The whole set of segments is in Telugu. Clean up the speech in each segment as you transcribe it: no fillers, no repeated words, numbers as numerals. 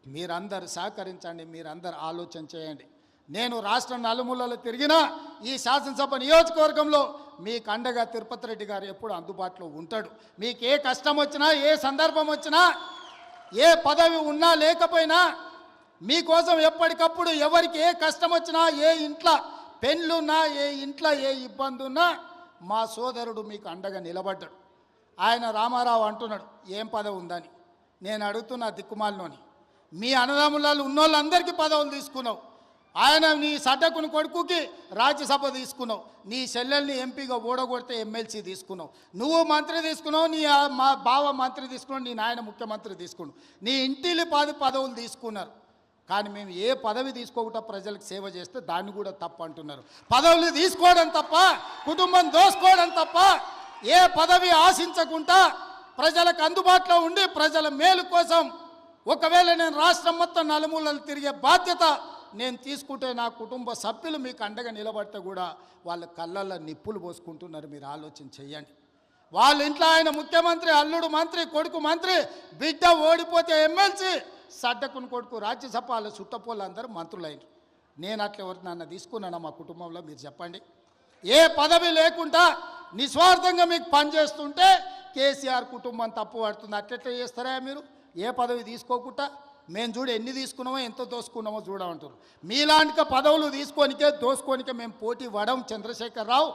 మీరందరూ సహకరించండి, మీరందరూ ఆలోచన చేయండి. నేను రాష్ట్రం నలుమూలలో తిరిగినా ఈ శాసనసభ నియోజకవర్గంలో మీకు అండగా తిరుపతి రెడ్డి గారు ఎప్పుడు అందుబాటులో ఉంటాడు. మీకు ఏ కష్టం వచ్చినా, ఏ సందర్భం వచ్చినా, ఏ పదవి ఉన్నా లేకపోయినా మీకోసం ఎప్పటికప్పుడు ఎవరికి ఏ కష్టం వచ్చినా, ఏ ఇంట్లో పెళ్ళున్నా, ఏ ఇంట్లో ఏ ఇబ్బంది ఉన్నా మా సోదరుడు మీకు అండగా నిలబడ్డాడు. ఆయన రామారావు అంటున్నాడు ఏం పదవి ఉందని. నేను అడుగుతున్నా దిక్కుమాలినోని, మీ అన్నదమ్ములలో ఉన్నోళ్ళందరికీ పదవులు తీసుకున్నావు. ఆయన నీ సడ్డకుని కొడుకుకి రాజ్యసభ తీసుకున్నావు, నీ చెల్లెల్ని ఎంపీగా ఓడగొడితే ఎమ్మెల్సీ తీసుకున్నావు, నువ్వు మంత్రి తీసుకున్నావు, నీ మా బావ మంత్రి తీసుకున్నావు, నీ నాయన ముఖ్యమంత్రి తీసుకున్నావు, నీ ఇంటిలి 10 పదవులు తీసుకున్నారు. కానీ మేము ఏ పదవి తీసుకోకుండా ప్రజలకు సేవ చేస్తే దాన్ని కూడా తప్పు అంటున్నారు. పదవులు తీసుకోవడం తప్ప, కుటుంబం దోసుకోవడం తప్ప, ఏ పదవి ఆశించకుండా ప్రజలకు అందుబాటులో ఉండి ప్రజల మేలు కోసం ఒకవేళ నేను రాష్ట్రం మొత్తం నలుమూలలు తిరిగే బాధ్యత నేను తీసుకుంటే నా కుటుంబ సభ్యులు మీకు అండగా నిలబడితే కూడా వాళ్ళ కళ్ళల్లో నిప్పులు పోసుకుంటున్నారు. మీరు ఆలోచన చెయ్యండి. వాళ్ళ ఇంట్లో ఆయన ముఖ్యమంత్రి, అల్లుడు మంత్రి, కొడుకు మంత్రి, బిడ్డ ఓడిపోతే ఎమ్మెల్సీ, సడ్డకుని కొడుకు రాజ్యసభ, వాళ్ళ చుట్టపోళ్ళు అందరూ మంత్రులైన. నేను అట్లా ఎవరు నన్ను తీసుకున్నాను మా కుటుంబంలో? మీరు చెప్పండి. ఏ పదవి లేకుండా నిస్వార్థంగా మీకు పనిచేస్తుంటే కేసీఆర్ కుటుంబం తప్పు పడుతుంది. అట్లెట్లా చేస్తారా మీరు? ఏ పదవి తీసుకోకుండా మేము చూడు ఎన్ని తీసుకున్నామో ఎంత దోసుకున్నామో చూడమంటారు. మీలాంటి పదవులు తీసుకోనికే దోసుకోనికే మేము పోటీ పడం చంద్రశేఖరరావు.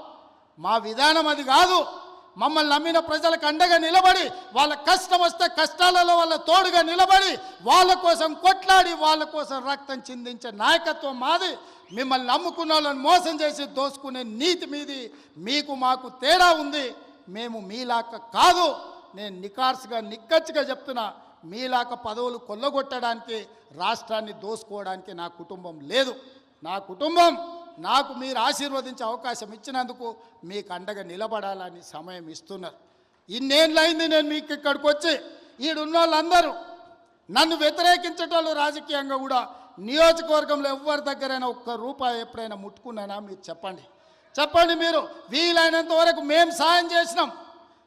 మా విధానం అది కాదు. మమ్మల్ని నమ్మిన ప్రజలకు అండగా నిలబడి, వాళ్ళ కష్టం వస్తే కష్టాలలో వాళ్ళ తోడుగా నిలబడి, వాళ్ళ కోసం కొట్లాడి, వాళ్ళ కోసం రక్తం చిందించే నాయకత్వం మాది. మిమ్మల్ని నమ్ముకున్న వాళ్ళని మోసం చేసి దోసుకునే నీతి మీది. మీకు మాకు తేడా ఉంది. మేము మీలాక కాదు. నేను నికార్సుగా నిక్కచ్చిగా చెప్తున్నా, మీలాక పదవులు కొల్లగొట్టడానికి, రాష్ట్రాన్ని దోసుకోవడానికి నా కుటుంబం లేదు. నా కుటుంబం నాకు మీరు ఆశీర్వదించే అవకాశం ఇచ్చినందుకు మీకు అండగా నిలబడాలని సమయం ఇస్తున్నారు. ఇన్నేళ్ళైంది నేను మీకు ఇక్కడికి వచ్చి. ఈడున్న వాళ్ళందరూ నన్ను వ్యతిరేకించేటోళ్ళు రాజకీయంగా కూడా నియోజకవర్గంలో ఎవరి దగ్గరైనా ₹1 ఎప్పుడైనా ముట్టుకున్నానా? మీరు చెప్పండి. మీరు వీలైనంత వరకు మేము సాయం చేసినాం.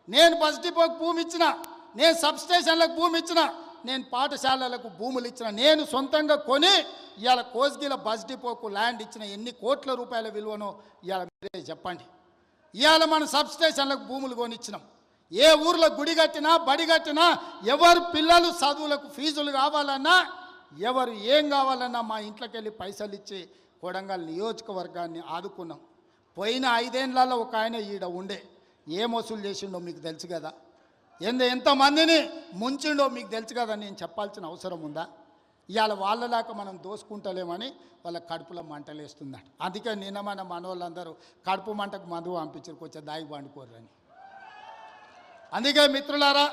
నేను బస్ డిపోకి భూమి ఇచ్చిన, నేను సబ్స్టేషన్లకు భూమి ఇచ్చిన, నేను పాఠశాలలకు భూములు ఇచ్చిన, నేను సొంతంగా కొని ఇవాళ కోస్గిల బస్ డిపోకు ల్యాండ్ ఇచ్చిన. ఎన్ని కోట్ల రూపాయల విలువనో ఇవాళ మీరే చెప్పండి. ఇవాళ మన సబ్స్టేషన్లకు భూములు కొనిచ్చినాం. ఏ ఊర్లో గుడి కట్టినా, బడి కట్టినా, ఎవరు పిల్లలు చదువులకు ఫీజులు కావాలన్నా, ఎవరు ఏం కావాలన్నా మా ఇంట్లోకి వెళ్ళి పైసలు ఇచ్చి కొడంగల్ నియోజకవర్గాన్ని ఆదుకున్నాం. పోయిన 5 ఏళ్లలో ఒక ఆయన ఈడ ఉండే ఏం వసూలు చేసిండో మీకు తెలుసు కదా. ఎంతమందిని ముంచిండో మీకు తెలుసు కదా. నేను చెప్పాల్సిన అవసరం ఉందా? ఇవాళ వాళ్ళలాగా మనం దోసుకుంటలేమని వాళ్ళ కడుపులో మంటలేస్తుందట. అందుకే నిన్న మన మనోళ్ళందరూ కడుపు మంటకు మందు పంపించారు, కొంచెం దాగి పండుకోరని. అందుకే మిత్రులారా,